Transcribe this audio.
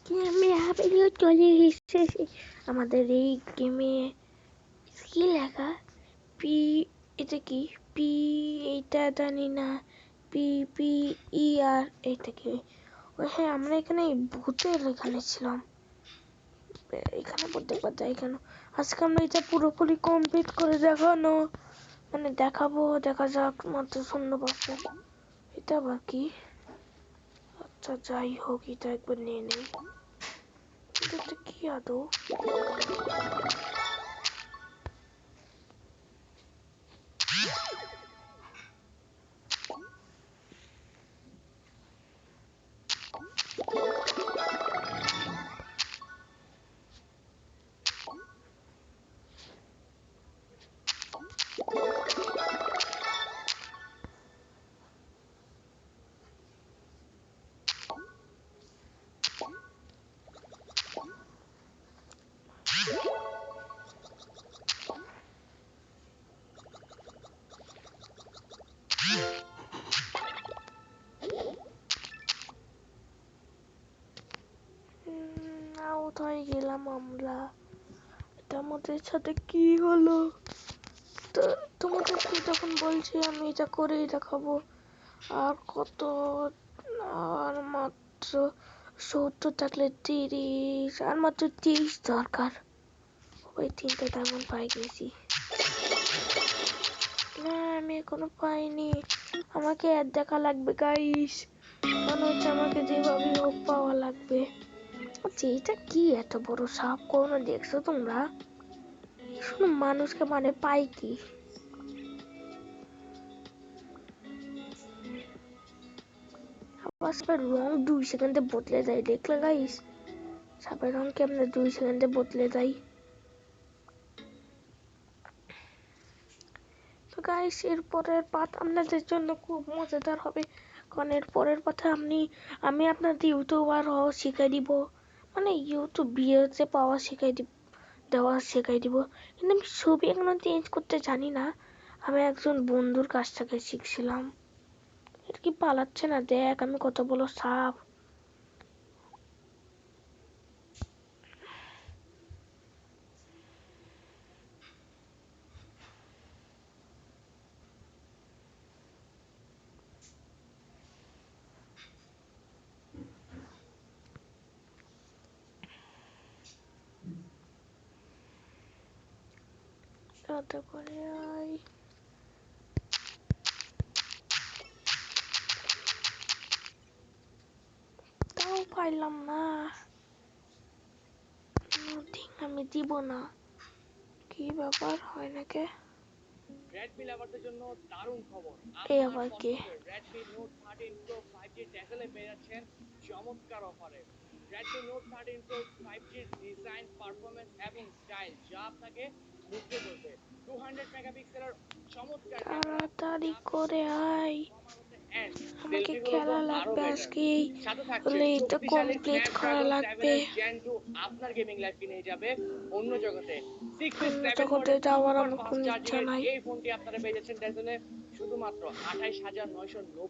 আমি আবেলিও চলে এসেছি আমাদের এই গেমে। কি লেখা পি, এটা কি পি? এটা জানি না। পি পি ই আর, এটা কি? হ্যাঁ, আমরা এখানে ভূতের এখানে ছিলাম। এখানে পড়তে পারতাম এখানে। আজকে আমরা এটা পুরোপুরি কমপ্লিট করে দেখানো, মানে দেখাবো, দেখা যাক মাত্র শূন্য পাবো। এটা আবার কি? আচ্ছা যাই হোক, এটা একবার নিয়ে নেই। এটা কি আদৌ? আউট হয়ে গেলাম আমরা। এটা আমাদের সাথে কি হলো? তো তোমাদেরকে যখন বলছি আমি এটা করেই দেখাবো। আর কত? আর মাত্র 70 থাকলে 30, আর মাত্র 30 দরকার। ওই 3টা ডায়মন্ড পাই গেছি। না, আমি এখনো পাইনি। আমাকে অ্যাড দেখা লাগবে গাইস, মনে হচ্ছে আমাকে যেভাবে হোক পাওয়া লাগবে। আচ্ছা, এটা কি এত বড় সাপ? কোনো দেখছো তোমরা? শুনো, মানুষকে মানে পাই কি? আবার সাপের রং 2 সেকেন্ডে বদলে যায়, দেখলে গাইস? সাপের রং কেমনে 2 সেকেন্ডে বদলে যায়। তো গাইস, এর পরের পার্ট আপনাদের জন্য খুব মজাদার হবে, কারণ এর পরের পার্টে আমি আপনাদের ইউটিউবার হওয়া শিখাই দিব, মানে ইউটিউব ভিউতে পাওয়া শিখাই দিব। কিন্তু আমি ছবি এখনো চেঞ্জ করতে জানি না। আমি একজন বন্ধুর কাছ থেকে শিখছিলাম। এটা কি পালাচ্ছে না? দেখ আমি কত বড় সাপ। যাতে করে আই, তাও পাইলাম না। আমি দিব না। কি ব্যাপার হয় নাকি? Redmi লাভারদের জন্য দারুণ খবর। এই আপনার আবার কি? পছন্দের Redmi Note 13 Pro 5G ট্যাবলেটে পেয়ে যাচ্ছেন চমৎকার অফারে। Redmi Note 13 Pro 5G design, performance এবং স্টাইল যা আপনাকে মুগ্ধ করবে। 200 মেগাপিক্সেলের চমৎকার ক্যামেরা, তাড়াতাড়ি করে আয়, আমাকে সেলফি গুলো তো খেলা আরো লাগবে বেটার। আজকে। সাথে থাকছে বলে এটা শক্তিশালী কমপ্লিট করা স্ন্যাপড্রাগন 7 লাগবে। এর Gen 2 আপনার গেমিং লাইফকে নিয়ে যাবে অন্য জগতে। 6'7 জগতে মডেল যাওয়ার সুপার আমার ফাস্ট কোনো চার্জিং ইচ্ছা এর নাই। এই ফোনটি আপনারা পেয়ে যাচ্ছেন শুধুমাত্র 28,990